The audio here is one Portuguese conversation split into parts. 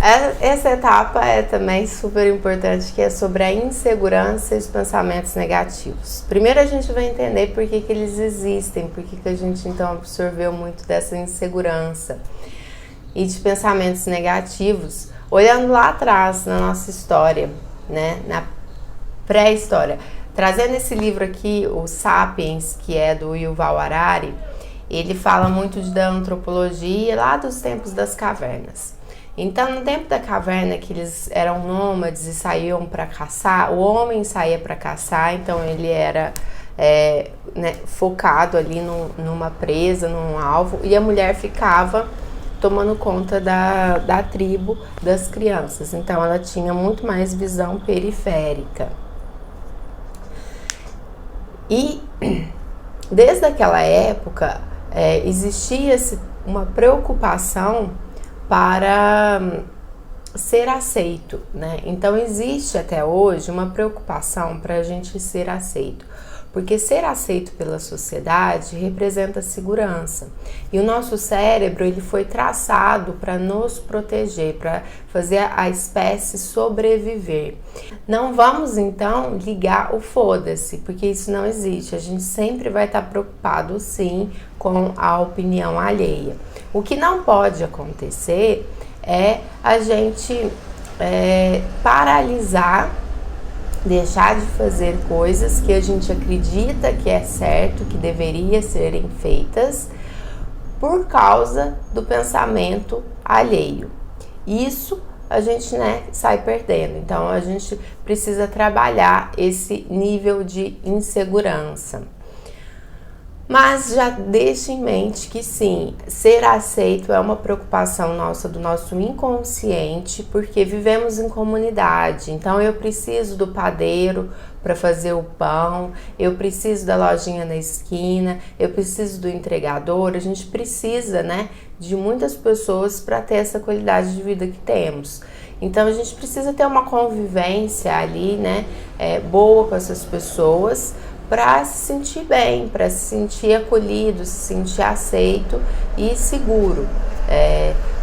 Essa etapa é também super importante, que é sobre a insegurança e os pensamentos negativos. Primeiro a gente vai entender por que eles existem, por que a gente então absorveu muito dessa insegurança e de pensamentos negativos, olhando lá atrás na nossa história, né, na pré-história. Trazendo esse livro aqui, o Sapiens, que é do Yuval Harari, ele fala muito da antropologia lá dos tempos das cavernas. Então, no tempo da caverna, que eles eram nômades e saíam para caçar, o homem saía para caçar, então ele era focado ali numa presa, num alvo, e a mulher ficava tomando conta da tribo das crianças. Então, ela tinha muito mais visão periférica. E desde aquela época, existia-se uma preocupação para ser aceito, né? Então existe até hoje uma preocupação para a gente ser aceito, porque ser aceito pela sociedade representa segurança. E o nosso cérebro, ele foi traçado para nos proteger, para fazer a espécie sobreviver. Não vamos então ligar o foda-se, porque isso não existe. A gente sempre vai estar preocupado sim com a opinião alheia. O que não pode acontecer é a gente paralisar, deixar de fazer coisas que a gente acredita que é certo, que deveria serem feitas, por causa do pensamento alheio. Isso a gente sai perdendo. Então a gente precisa trabalhar esse nível de insegurança. Mas já deixe em mente que sim, ser aceito é uma preocupação nossa, do nosso inconsciente, porque vivemos em comunidade. Então eu preciso do padeiro para fazer o pão, eu preciso da lojinha na esquina, eu preciso do entregador. A gente precisa, de muitas pessoas para ter essa qualidade de vida que temos. Então a gente precisa ter uma convivência ali, boa com essas pessoas, para se sentir bem, para se sentir acolhido, se sentir aceito e seguro.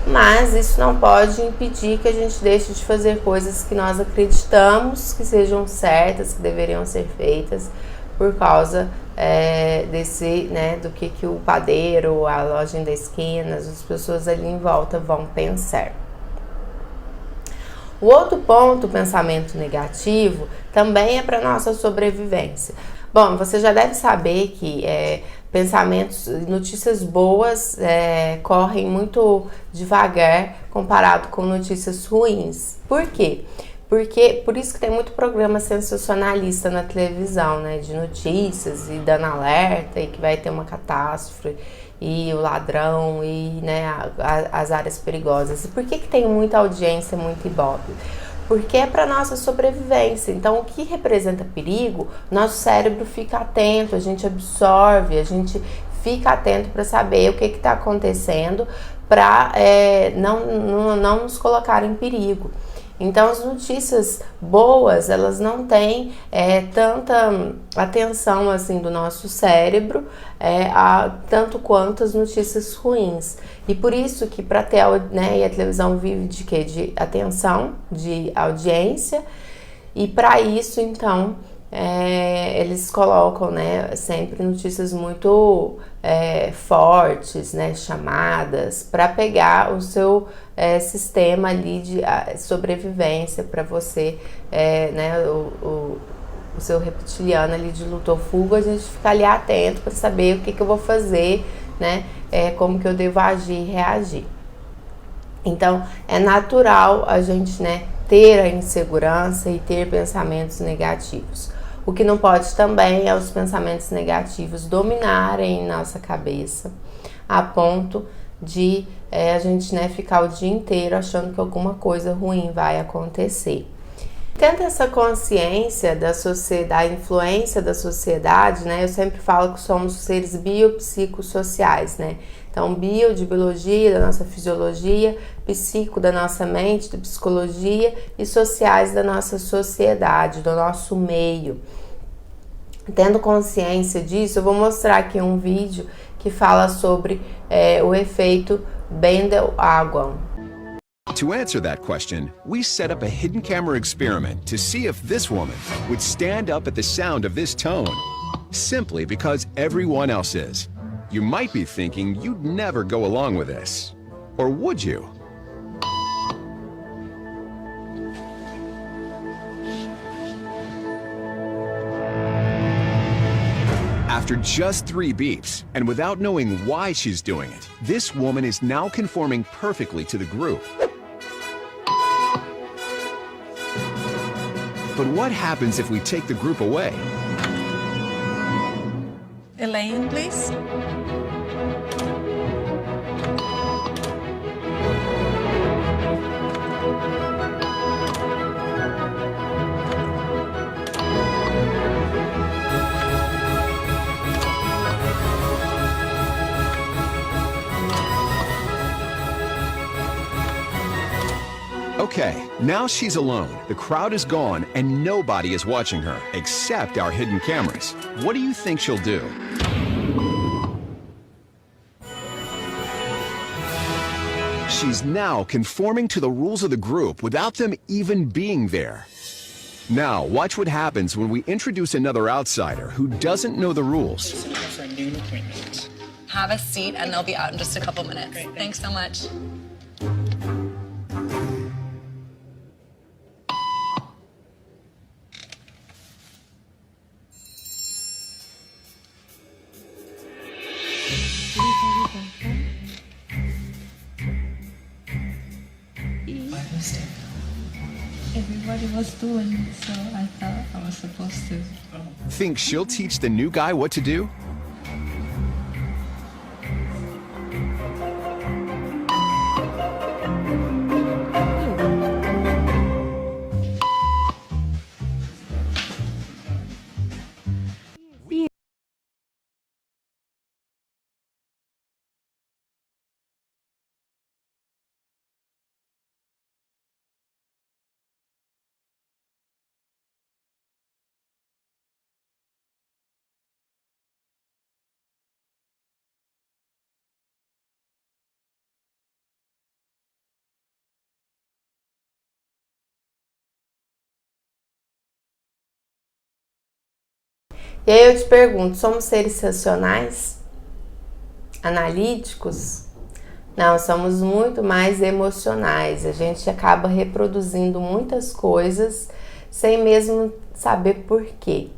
Mas isso não pode impedir que a gente deixe de fazer coisas que nós acreditamos que sejam certas, que deveriam ser feitas, por causa do que o padeiro, a loja da esquina, as pessoas ali em volta vão pensar. O outro ponto, o pensamento negativo, também é para nossa sobrevivência. Bom, você já deve saber que notícias boas correm muito devagar comparado com notícias ruins. Por quê? Porque por isso que tem muito programa sensacionalista na televisão, de notícias e dando alerta e que vai ter uma catástrofe e o ladrão e as áreas perigosas. E por que tem muita audiência, muito ibope? Porque é para nossa sobrevivência. Então, o que representa perigo, nosso cérebro fica atento, a gente absorve, a gente fica atento para saber o que está acontecendo, para não nos colocar em perigo. Então, as notícias boas, elas não têm tanta atenção assim do nosso cérebro, tanto quanto as notícias ruins. E por isso que para ter, e a televisão vive de quê? De atenção, de audiência. E para isso, então, eles colocam, sempre notícias muito fortes, chamadas, para pegar o seu sistema ali de sobrevivência, para você, o seu reptiliano ali de luta ou fuga, a gente fica ali atento para saber o que eu vou fazer, como que eu devo agir e reagir. Então, é natural a gente, ter a insegurança e ter pensamentos negativos. O que não pode também é os pensamentos negativos dominarem nossa cabeça, a ponto de a gente ficar o dia inteiro achando que alguma coisa ruim vai acontecer. Tendo essa consciência da influência da sociedade, eu sempre falo que somos seres biopsicossociais, Então, bio de biologia, da nossa fisiologia, psico da nossa mente, da psicologia, e sociais da nossa sociedade, do nosso meio. Tendo consciência disso, eu vou mostrar aqui um vídeo que fala sobre o efeito Bendel-Aguan. To answer that question, we set up a hidden camera experiment to see if this woman would stand up at the sound of this tone, simply because everyone else is. You might be thinking you'd never go along with this. Or would you? After just 3 beeps, and without knowing why she's doing it, this woman is now conforming perfectly to the group. But what happens if we take the group away? Elaine, please. Okay, now she's alone. The crowd is gone and nobody is watching her, except our hidden cameras. What do you think she'll do? She's now conforming to the rules of the group without them even being there. Now, watch what happens when we introduce another outsider who doesn't know the rules. For a noon appointment. Have a seat and they'll be out in just a couple minutes. Great, Thanks so much. Everybody was doing it, so I thought I was supposed to. Think she'll teach the new guy what to do? E aí eu te pergunto, somos seres racionais? Analíticos? Não, somos muito mais emocionais. A gente acaba reproduzindo muitas coisas sem mesmo saber por quê.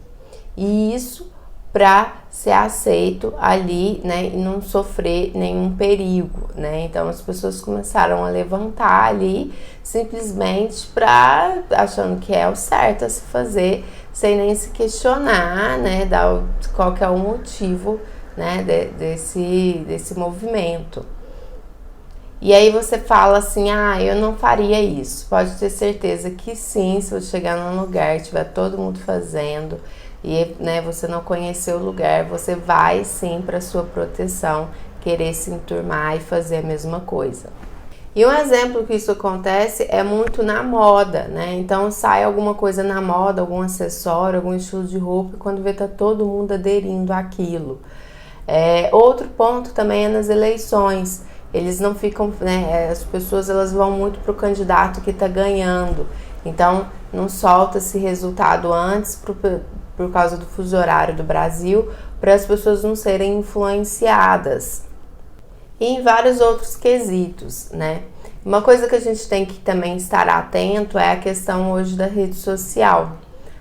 E isso para ser aceito ali, né, e não sofrer nenhum perigo, né? Então as pessoas começaram a levantar ali simplesmente para achando que é o certo a se fazer, sem nem se questionar, né, qual que é o motivo, né, desse movimento. E aí você fala assim, eu não faria isso. Pode ter certeza que sim, se você chegar num lugar e tiver todo mundo fazendo e, né, você não conhecer o lugar, você vai sim, para sua proteção, querer se enturmar e fazer a mesma coisa. E um exemplo que isso acontece é muito na moda, né? Então sai alguma coisa na moda, algum acessório, algum estilo de roupa, e quando vê tá todo mundo aderindo àquilo. Outro ponto também é nas eleições. Eles não ficam, né? As pessoas elas vão muito pro candidato que tá ganhando. Então não solta esse resultado antes por causa do fuso horário do Brasil, para as pessoas não serem influenciadas. E em vários outros quesitos, né? Uma coisa que a gente tem que também estar atento é a questão hoje da rede social.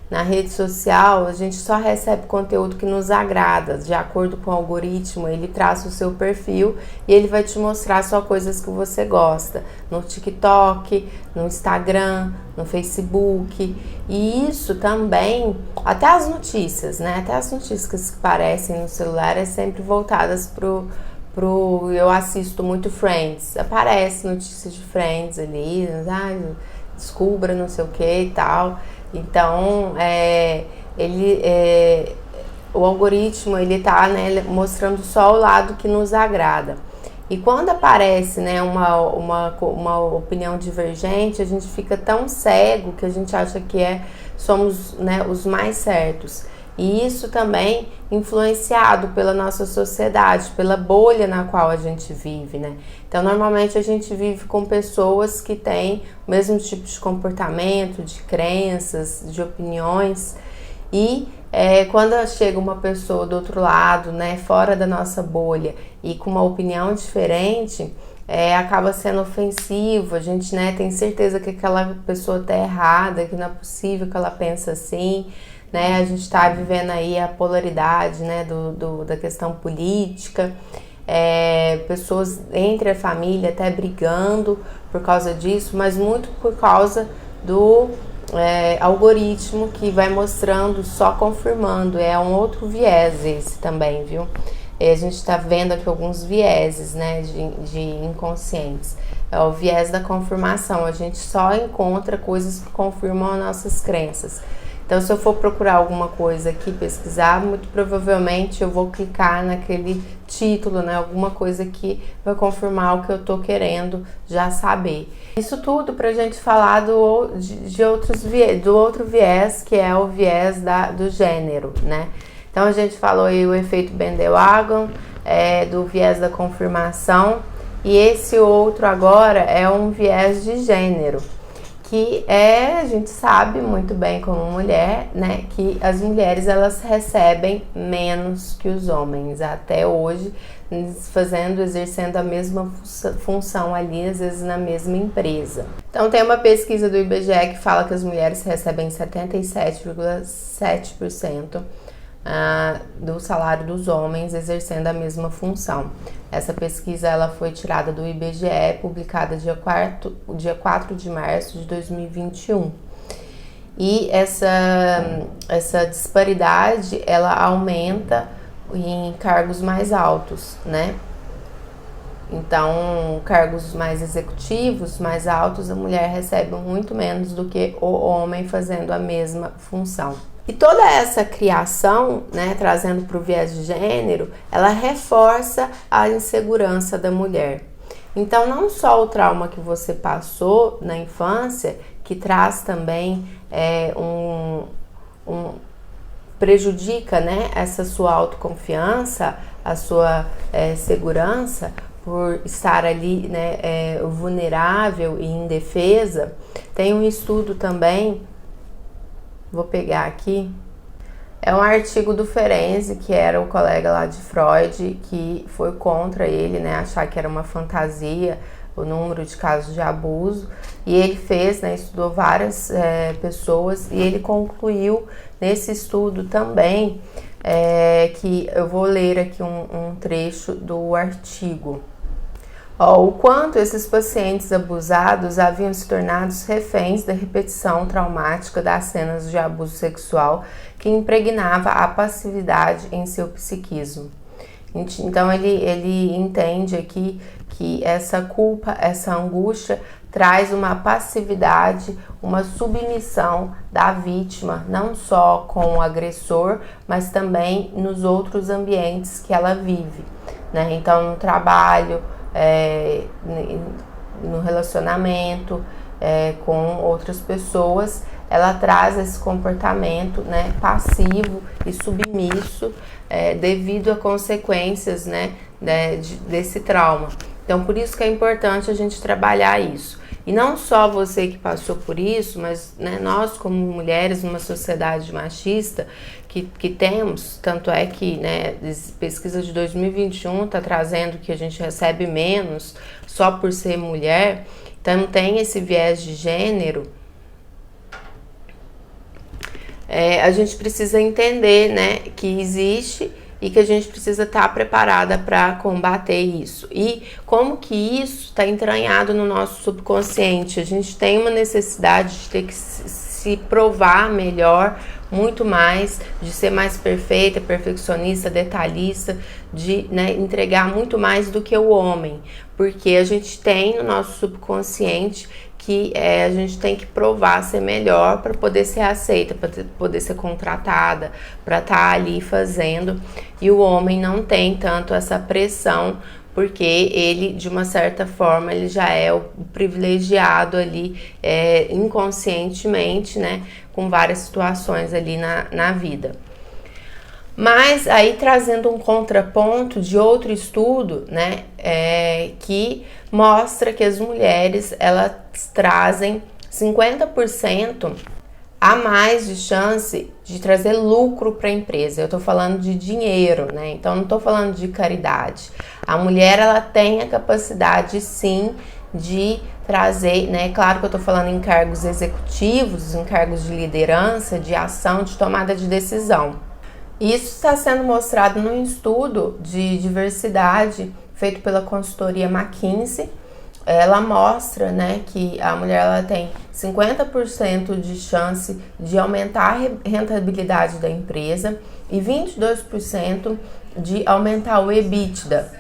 Na rede social, a gente só recebe conteúdo que nos agrada, de acordo com o algoritmo, ele traça o seu perfil e ele vai te mostrar só coisas que você gosta, no TikTok, no Instagram, no Facebook, e isso também, até as notícias, né? Até as notícias que aparecem no celular é sempre voltadas eu assisto muito Friends, aparece notícias de Friends ali, descubra não sei o que e tal. Então, o algoritmo, ele tá, né, mostrando só o lado que nos agrada. E quando aparece, né, uma opinião divergente, a gente fica tão cego que a gente acha que somos, né, os mais certos. E isso também influenciado pela nossa sociedade, pela bolha na qual a gente vive, né? Então, normalmente a gente vive com pessoas que têm o mesmo tipo de comportamento, de crenças, de opiniões. E quando chega uma pessoa do outro lado, né, fora da nossa bolha e com uma opinião diferente, acaba sendo ofensivo. A gente, né, tem certeza que aquela pessoa tá errada, que não é possível que ela pense assim, né? A gente está vivendo aí a polaridade, né, da questão política, pessoas entre a família até brigando por causa disso, mas muito por causa do algoritmo que vai mostrando, só confirmando. É um outro viés esse também, viu? A gente está vendo aqui alguns vieses, né, de inconscientes. É o viés da confirmação. A gente só encontra coisas que confirmam as nossas crenças. Então, se eu for procurar alguma coisa aqui, pesquisar, muito provavelmente eu vou clicar naquele título, né? Alguma coisa que vai confirmar o que eu tô querendo já saber. Isso tudo pra gente falar do outro viés, que é o viés do gênero, né? Então, a gente falou aí o efeito Bandwagon, do viés da confirmação, e esse outro agora é um viés de gênero, que a gente sabe muito bem como mulher, né, que as mulheres elas recebem menos que os homens até hoje, exercendo a mesma função ali, às vezes na mesma empresa. Então tem uma pesquisa do IBGE que fala que as mulheres recebem 77,7% do salário dos homens exercendo a mesma função. Essa pesquisa ela foi tirada do IBGE, publicada dia 4 de março de 2021. E essa disparidade ela aumenta em cargos mais altos, né? Então, cargos mais executivos, mais altos, a mulher recebe muito menos do que o homem fazendo a mesma função. E toda essa criação, né, trazendo para o viés de gênero, ela reforça a insegurança da mulher. Então, não só o trauma que você passou na infância, que traz também prejudica, né, essa sua autoconfiança, a sua segurança, por estar ali, né, vulnerável e indefesa. Tem um estudo também, vou pegar aqui, é um artigo do Ferenczi, que era o colega lá de Freud, que foi contra ele, né, achar que era uma fantasia o número de casos de abuso, e ele fez, né, estudou várias pessoas, e ele concluiu nesse estudo também, que eu vou ler aqui um trecho do artigo. O quanto esses pacientes abusados haviam se tornado reféns da repetição traumática das cenas de abuso sexual que impregnava a passividade em seu psiquismo. Então ele entende aqui que essa culpa, essa angústia traz uma passividade, uma submissão da vítima, não só com o agressor, mas também nos outros ambientes que ela vive, né? Então, no trabalho, no relacionamento com outras pessoas, ela traz esse comportamento, né, passivo e submisso devido a consequências, né, desse trauma. Então, por isso que é importante a gente trabalhar isso. E não só você que passou por isso, mas, né, nós como mulheres numa sociedade machista que temos, tanto é que, né, pesquisa de 2021 está trazendo que a gente recebe menos só por ser mulher, então tem esse viés de gênero. A gente precisa entender, né, que existe e que a gente precisa estar preparada para combater isso. E como que isso está entranhado no nosso subconsciente? A gente tem uma necessidade de ter que se provar melhor, muito mais, de ser mais perfeita, perfeccionista, detalhista, de, né, entregar muito mais do que o homem, porque a gente tem no nosso subconsciente que a gente tem que provar ser melhor para poder ser aceita, para poder ser contratada, para estar ali fazendo. E o homem não tem tanto essa pressão, porque ele, de uma certa forma, ele já é o privilegiado ali inconscientemente, né, com várias situações ali na vida. Mas aí trazendo um contraponto de outro estudo, né, que mostra que as mulheres, elas trazem 50% a mais de chance de trazer lucro para a empresa. Eu tô falando de dinheiro, né? Então não tô falando de caridade. A mulher, ela tem a capacidade, sim, de trazer, né? Claro que eu tô falando em cargos executivos, em cargos de liderança, de ação, de tomada de decisão. Isso está sendo mostrado num estudo de diversidade feito pela consultoria McKinsey. Ela mostra, né, que a mulher, ela tem 50% de chance de aumentar a rentabilidade da empresa e 22% de aumentar o EBITDA.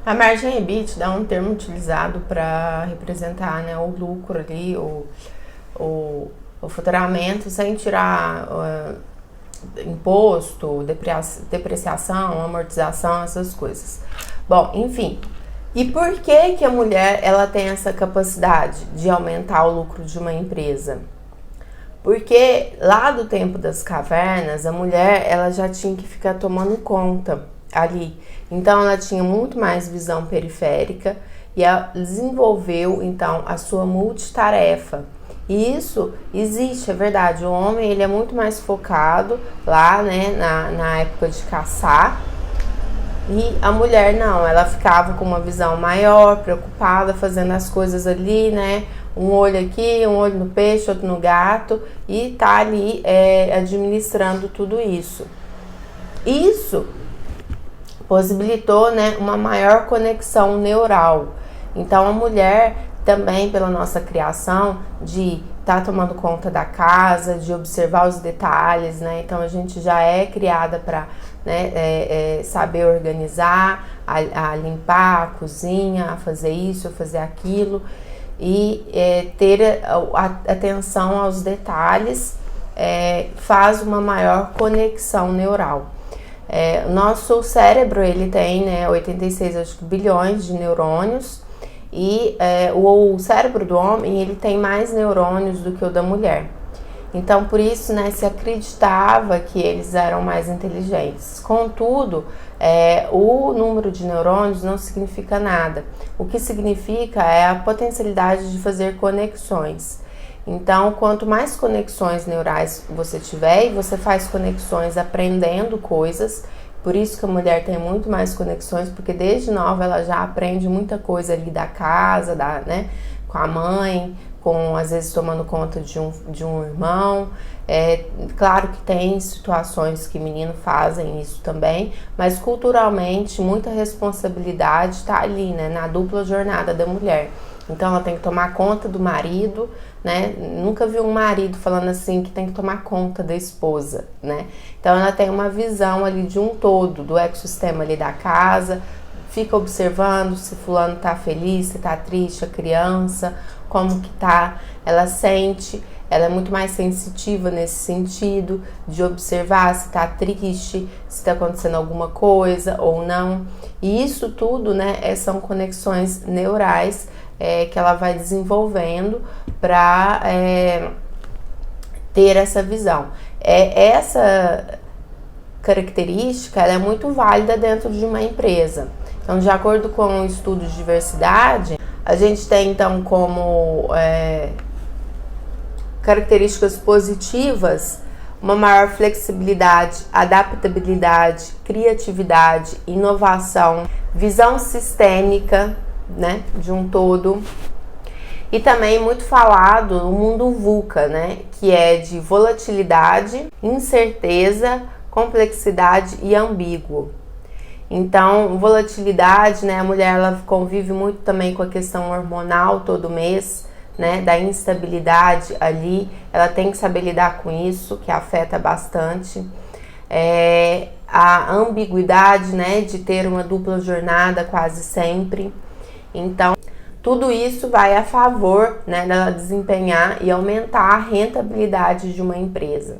A margem EBITDA é um termo utilizado para representar, né, o lucro ali, o faturamento, sem tirar imposto, depreciação, amortização, essas coisas. Bom, enfim. E por que a mulher, ela tem essa capacidade de aumentar o lucro de uma empresa? Porque lá do tempo das cavernas, a mulher, ela já tinha que ficar tomando conta ali. Então ela tinha muito mais visão periférica e ela desenvolveu então a sua multitarefa. E isso existe, é verdade. O homem, ele é muito mais focado lá, né, na época de caçar. E a mulher não, ela ficava com uma visão maior, preocupada, fazendo as coisas ali, né? Um olho aqui, um olho no peixe, outro no gato, e tá ali administrando tudo isso. Isso possibilitou, né, uma maior conexão neural. Então a mulher também, pela nossa criação, de estar tomando conta da casa, de observar os detalhes, né? Então a gente já é criada para, né, saber organizar, a limpar a cozinha, a fazer isso, a fazer aquilo, e ter atenção aos detalhes faz uma maior conexão neural. O nosso cérebro, ele tem, né, 86 bilhões de neurônios, e o cérebro do homem, ele tem mais neurônios do que o da mulher. Então, por isso, né, se acreditava que eles eram mais inteligentes. Contudo, o número de neurônios não significa nada. O que significa é a potencialidade de fazer conexões. Então, quanto mais conexões neurais você tiver, e você faz conexões aprendendo coisas, por isso que a mulher tem muito mais conexões, porque desde nova ela já aprende muita coisa ali da casa, né, com a mãe, às vezes tomando conta de um irmão. Claro que tem situações que meninos fazem isso também, mas culturalmente muita responsabilidade está ali, né, na dupla jornada da mulher. Então ela tem que tomar conta do marido, né? Nunca vi um marido falando assim que tem que tomar conta da esposa, né? Então ela tem uma visão ali de um todo, do ecossistema ali da casa, fica observando se fulano tá feliz, se tá triste, a criança, como que tá, ela sente, ela é muito mais sensitiva nesse sentido, de observar se tá triste, se tá acontecendo alguma coisa ou não. E isso tudo, né, são conexões neurais que ela vai desenvolvendo para ter essa visão. Essa característica, ela é muito válida dentro de uma empresa. Então, de acordo com o estudo de diversidade, a gente tem então como características positivas uma maior flexibilidade, adaptabilidade, criatividade, inovação, visão sistêmica, né, de um todo, e também muito falado o mundo VUCA, né, que é de volatilidade, incerteza, complexidade e ambíguo. Então, volatilidade, né, a mulher, ela convive muito também com a questão hormonal todo mês, né, da instabilidade ali, ela tem que saber lidar com isso, que afeta bastante. A ambiguidade, né, de ter uma dupla jornada quase sempre. Então, tudo isso vai a favor, né, dela desempenhar e aumentar a rentabilidade de uma empresa.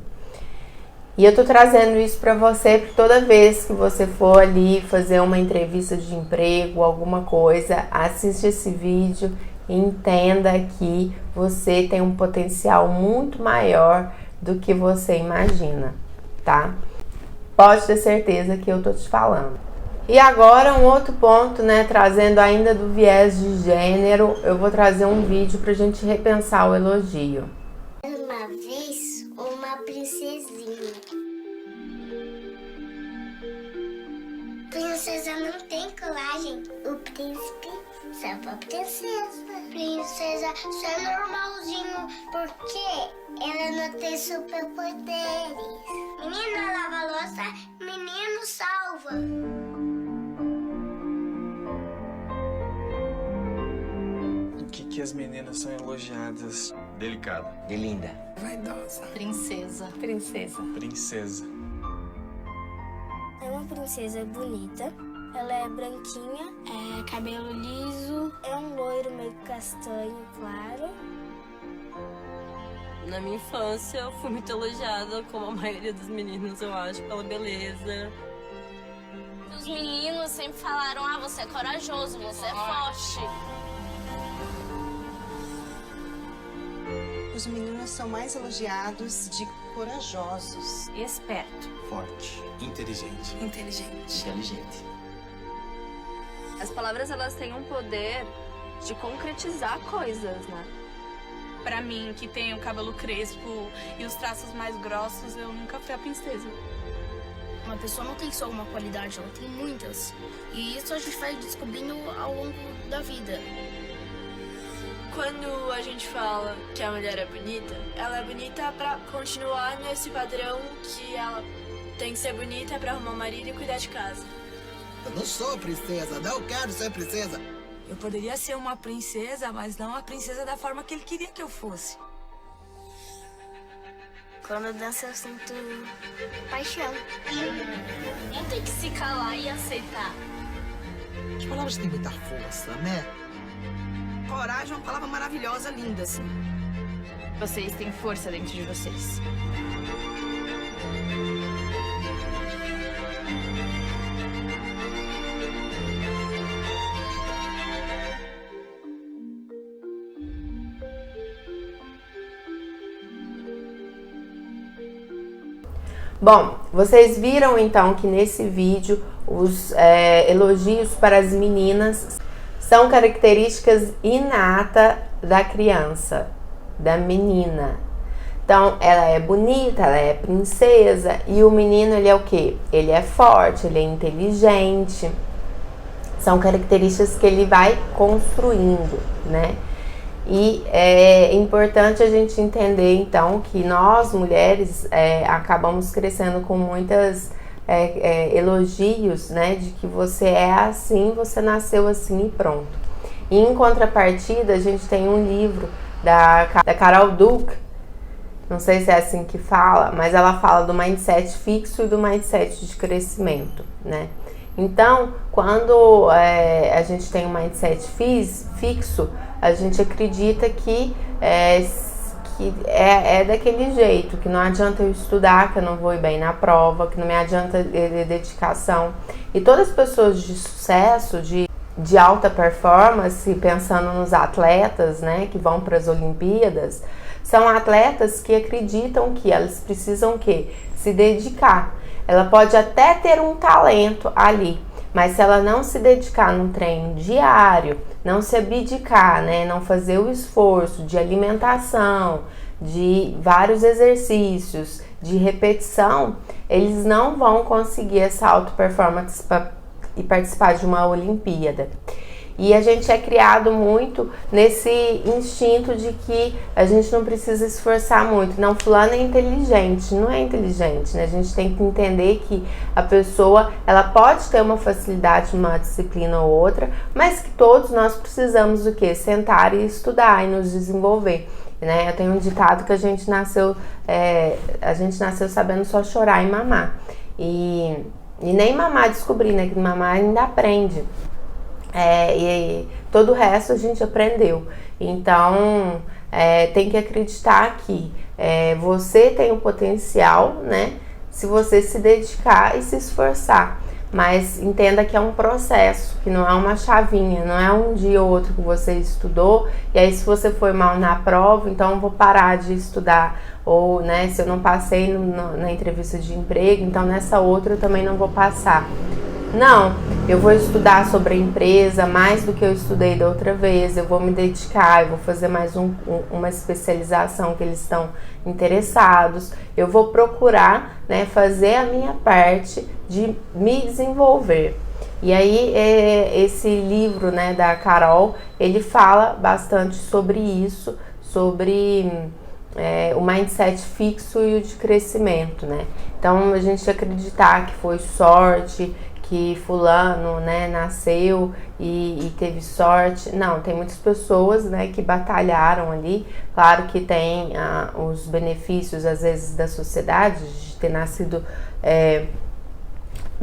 E eu tô trazendo isso para você, porque toda vez que você for ali fazer uma entrevista de emprego, alguma coisa, assiste esse vídeo e entenda que você tem um potencial muito maior do que você imagina, tá? pode ter certeza que eu tô te falando. E agora um outro ponto, né, trazendo ainda do viés de gênero, eu vou trazer um vídeo pra gente repensar o elogio. Uma vez, uma princesinha. Princesa não tem coragem. O príncipe salva a princesa. Princesa só é normalzinho porque ela não tem superpoderes. Menina lava a louça, menino salva. O que as meninas são elogiadas? Delicada. De linda. Vaidosa. Princesa. Princesa. Princesa. É uma princesa bonita. Ela é branquinha, é cabelo liso, é um loiro meio castanho, claro. Na minha infância, eu fui muito elogiada, como a maioria dos meninos, eu acho, pela beleza. Os meninos sempre falaram, você é corajoso, você é forte. Os meninos são mais elogiados de corajosos. Esperto. Forte. Inteligente. Inteligente. Inteligente. As palavras, elas têm um poder de concretizar coisas, né? Pra mim, que tem o cabelo crespo e os traços mais grossos, eu nunca fui a princesa. Uma pessoa não tem só uma qualidade, ela tem muitas. E isso a gente vai descobrindo ao longo da vida. Quando a gente fala que a mulher é bonita, ela é bonita pra continuar nesse padrão que ela tem que ser bonita pra arrumar um marido e cuidar de casa. Eu não sou princesa, não quero ser princesa. Eu poderia ser uma princesa, mas não a princesa da forma que ele queria que eu fosse. Quando eu danço, eu sinto paixão. Não tem que se calar e aceitar. As palavras têm muita força, né? Coragem é uma palavra maravilhosa, linda, assim. Vocês têm força dentro de vocês. Bom, vocês viram então que nesse vídeo os elogios para as meninas são características inatas da criança, da menina. Então, ela é bonita, ela é princesa, e o menino, ele é o quê? Ele é forte, ele é inteligente. São características que ele vai construindo, né? E é importante a gente entender, então, que nós, mulheres, acabamos crescendo com muitas elogios, né? De que você é assim, você nasceu assim e pronto. E, em contrapartida, a gente tem um livro da Carol Dweck, não sei se é assim que fala, mas ela fala do mindset fixo e do mindset de crescimento, né? Então, quando a gente tem um mindset fixo, a gente acredita que é daquele jeito, que não adianta eu estudar, que eu não vou ir bem na prova, que não me adianta dedicação. E todas as pessoas de sucesso, de alta performance, pensando nos atletas, né, que vão para as Olimpíadas, são atletas que acreditam que elas precisam se dedicar. Ela pode até ter um talento ali, mas se ela não se dedicar num treino diário, não se abdicar, né, não fazer o esforço de alimentação, de vários exercícios, de repetição, eles não vão conseguir essa alta performance e participar de uma Olimpíada. E a gente é criado muito nesse instinto de que a gente não precisa esforçar muito. Não, fulano é inteligente. Não é inteligente, né? A gente tem que entender que a pessoa, ela pode ter uma facilidade numa disciplina ou outra, mas que todos nós precisamos do quê? Sentar e estudar e nos desenvolver, né? Eu tenho um ditado que a gente nasceu sabendo só chorar e mamar. E nem mamar descobrir, né? Que mamar ainda aprende. E todo o resto a gente aprendeu. Então, tem que acreditar que você tem o potencial, né? Se você se dedicar e se esforçar. mas entenda que é um processo, que não é uma chavinha, não é um dia ou outro que você estudou, e aí se você foi mal na prova, então eu vou parar de estudar, ou né, se eu não passei na entrevista de emprego, então nessa outra eu também não vou passar. Não, eu vou estudar sobre a empresa mais do que eu estudei da outra vez, eu vou me dedicar, eu vou fazer mais uma especialização que eles estão interessados, eu vou procurar, né, fazer a minha parte de me desenvolver. E aí esse livro, né, da Carol, ele fala bastante sobre isso, sobre o mindset fixo e o de crescimento, né? Então a gente acreditar que foi sorte, que fulano, né, nasceu e teve sorte. Não, tem muitas pessoas, né, que batalharam ali. Claro que tem os benefícios, às vezes, da sociedade, de ter nascido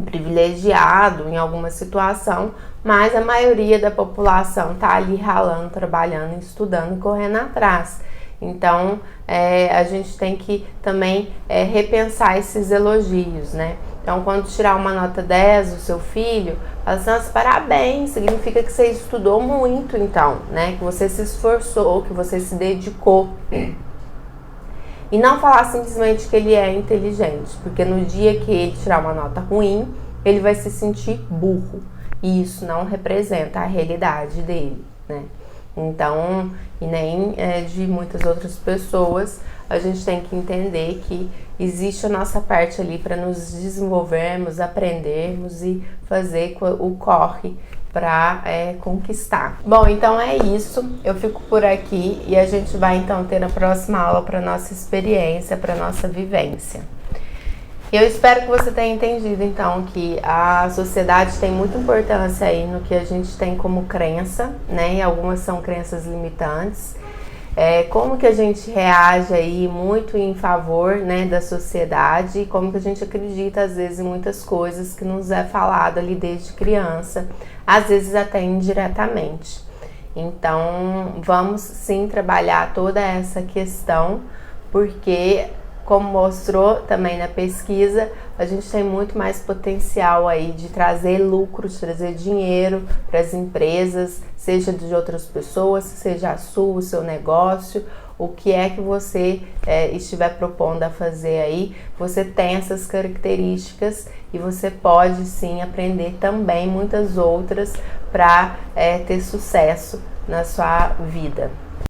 privilegiado em alguma situação, mas a maioria da população tá ali ralando, trabalhando, estudando e correndo atrás. Então, a gente tem que também repensar esses elogios, né? Então, quando tirar uma nota 10 do seu filho, fala assim, nossa, parabéns, significa que você estudou muito, então, né? Que você se esforçou, que você se dedicou. E não falar simplesmente que ele é inteligente, porque no dia que ele tirar uma nota ruim, ele vai se sentir burro. E isso não representa a realidade dele, né? Então, e nem de muitas outras pessoas, a gente tem que entender que existe a nossa parte ali para nos desenvolvermos, aprendermos e fazer o corre para conquistar. Bom, então é isso. Eu fico por aqui e a gente vai então ter na próxima aula para nossa experiência, para nossa vivência. Eu espero que você tenha entendido então que a sociedade tem muita importância aí no que a gente tem como crença, né? E algumas são crenças limitantes. Como que a gente reage aí muito em favor, né, da sociedade, e como que a gente acredita às vezes em muitas coisas que nos é falado ali desde criança, às vezes até indiretamente. Então vamos sim trabalhar toda essa questão, porque como mostrou também na pesquisa, a gente tem muito mais potencial aí de trazer lucro, de trazer dinheiro para as empresas, seja de outras pessoas, seja a sua, o seu negócio, o que é que você estiver propondo a fazer aí, você tem essas características e você pode sim aprender também muitas outras para ter sucesso na sua vida.